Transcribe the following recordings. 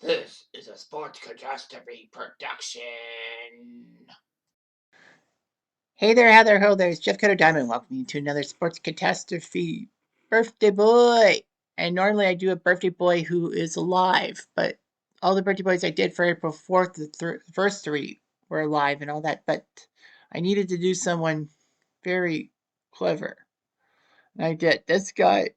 This is a Sports Catastrophe production. Hey there, how there, ho there. It's Jeff Cutter Diamond. Welcome you to another Sports Catastrophe birthday boy. And normally I do a birthday boy who is alive, but all the birthday boys I did for April 4th, the first three were alive and all that. But I needed to do someone very clever. And I did. This guy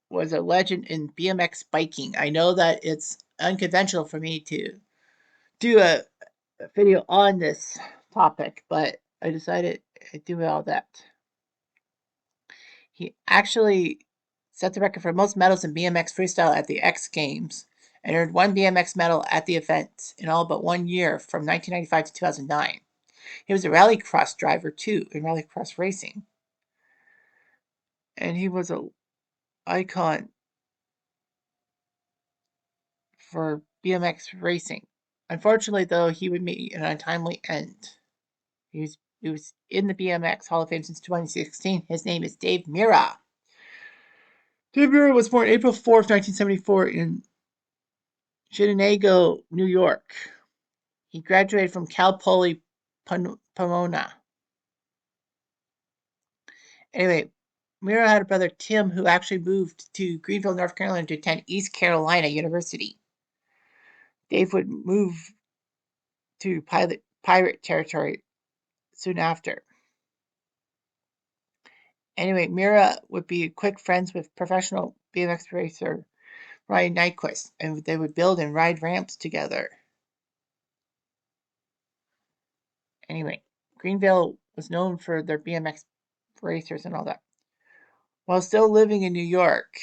was a legend in BMX biking. I know that it's unconventional for me to do a video on this topic, but I decided to do all that. He actually set the record for most medals in BMX freestyle at the X Games and earned one BMX medal at the event in all but 1 year from 1995 to 2009. He was a rallycross driver too in rallycross racing, and he was an icon for BMX racing. Unfortunately, though, he would meet an untimely end. He was in the BMX Hall of Fame since 2016. His name is Dave Mirra. Dave Mirra was born April 4th, 1974 in Shenango, New York. He graduated from Cal Poly Pomona. Anyway, Mirra had a brother Tim who actually moved to Greenville, North Carolina to attend East Carolina University. Dave would move to pirate territory soon after. Anyway, Mirra would be quick friends with professional BMX racer Ryan Nyquist, and they would build and ride ramps together. Anyway, Greenville was known for their BMX racers and all that. While still living in New York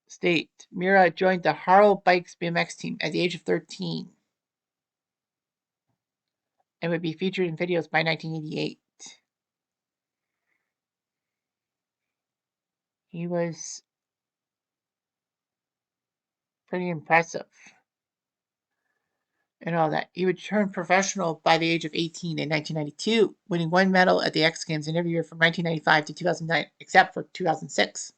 State, Mirra joined the Harrow Bikes BMX team at the age of 13 and would be featured in videos by 1988. He was pretty impressive and all that. He would turn professional by the age of 18 in 1992, winning one medal at the X Games in every year from 1995 to 2009, except for 2006,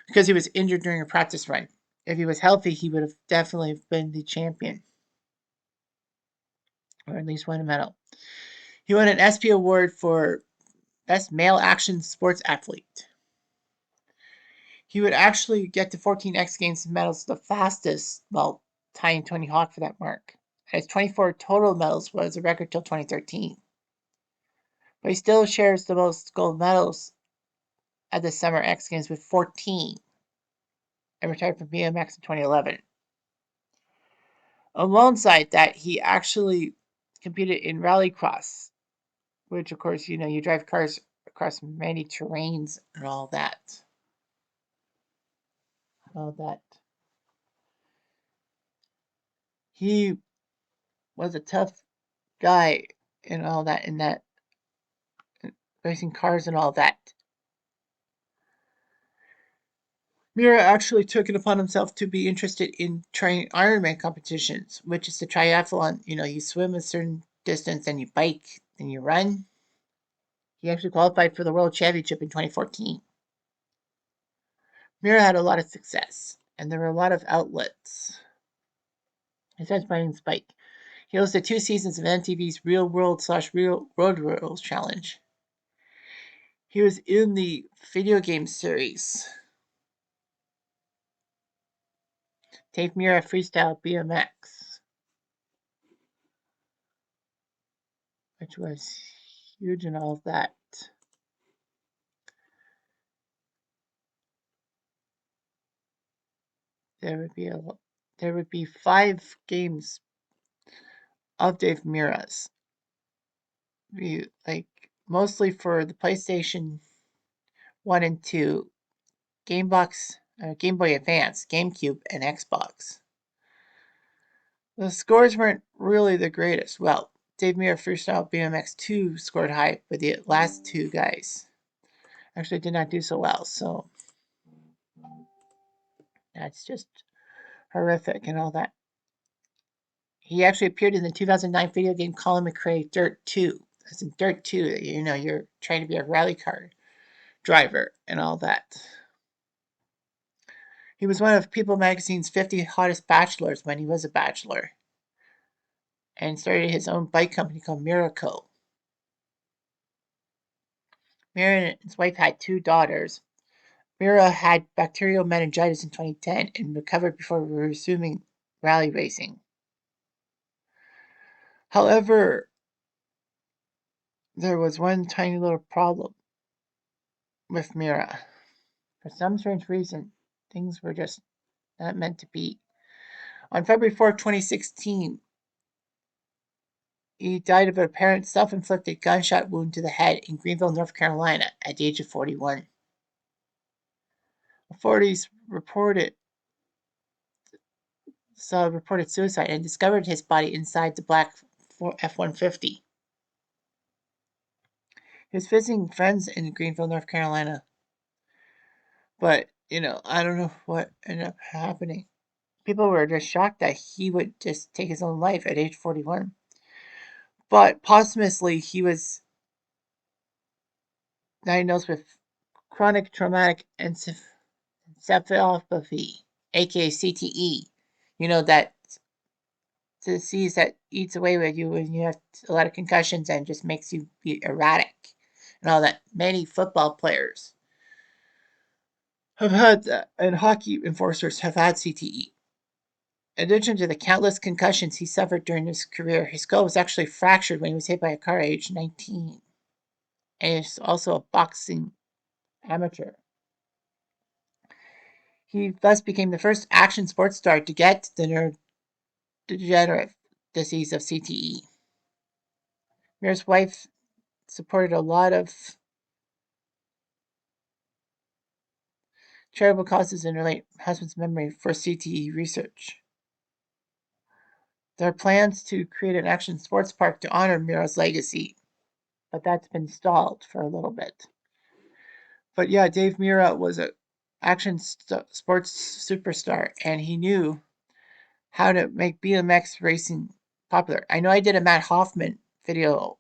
because he was injured during a practice run. If he was healthy, he would have definitely been the champion, or at least won a medal. He won an SP award for Best Male Action Sports Athlete. He would actually get to 14 X Games medals, the fastest, well, tying Tony Hawk for that mark. His 24 total medals was a record till 2013. But he still shares the most gold medals at the Summer X Games with 14 and retired from BMX in 2011. Alongside that, he actually competed in rallycross, which, of course, you drive cars across many terrains and all that. All that. He was a tough guy and all that, in that racing cars and all that. Mirra actually took it upon himself to be interested in trying Ironman competitions, which is the triathlon. You swim a certain distance, then you bike, then you run. He actually qualified for the World Championship in 2014. Mirra had a lot of success, and there were a lot of outlets. Besides riding his bike, he hosted 2 seasons of MTV's Real World/Real Road Rules Challenge. He was in the video game series Dave Mirra Freestyle BMX, which was huge and all of that. There would be 5 games of Dave Mirra's. Like mostly for the PlayStation 1 and 2, Game Boy Advance, GameCube, and Xbox. The scores weren't really the greatest. Well, Dave Mirra Freestyle BMX 2 scored high, but the last 2 guys actually did not do so well. So that's just horrific and all that. He actually appeared in the 2009 video game Colin McRae Dirt 2. That's in Dirt 2. You're trying to be a rally car driver and all that. He was one of People magazine's 50 hottest bachelors when he was a bachelor, and started his own bike company called Mirra. Mirra and his wife had 2 daughters. Mirra had bacterial meningitis in 2010 and recovered before resuming rally racing. However, there was one tiny little problem with Mirra. For some strange reason, things were just not meant to be. On February 4th, 2016, he died of an apparent self-inflicted gunshot wound to the head in Greenville, North Carolina, at the age of 41. Authorities reported suicide and discovered his body inside the black F-150. He was visiting friends in Greenville, North Carolina, but I don't know what ended up happening. People were just shocked that he would just take his own life at age 41. But posthumously, he was diagnosed with chronic traumatic encephalopathy, aka CTE. That disease that eats away with you when you have a lot of concussions and just makes you be erratic. And all that. Many football players have had that, and hockey enforcers have had CTE. In addition to the countless concussions he suffered during his career, his skull was actually fractured when he was hit by a car at age 19. And he's also a boxing amateur. He thus became the first action sports star to get the neurodegenerative disease of CTE. Mirra's wife supported a lot of charitable causes in her late husband's memory for CTE research. There are plans to create an action sports park to honor Mirra's legacy, but that's been stalled for a little bit. But yeah, Dave Mirra was an action sports superstar, and he knew how to make BMX racing popular. I know I did a Matt Hoffman video,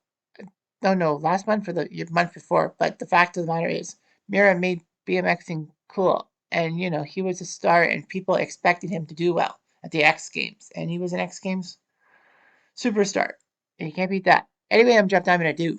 don't know, last month or the month before, but the fact of the matter is, Mirra made BMXing cool, and he was a star, and people expected him to do well at the X Games, and he was an X Games superstar. And you can't beat that. Anyway, I'm Jeff Diamond. I do.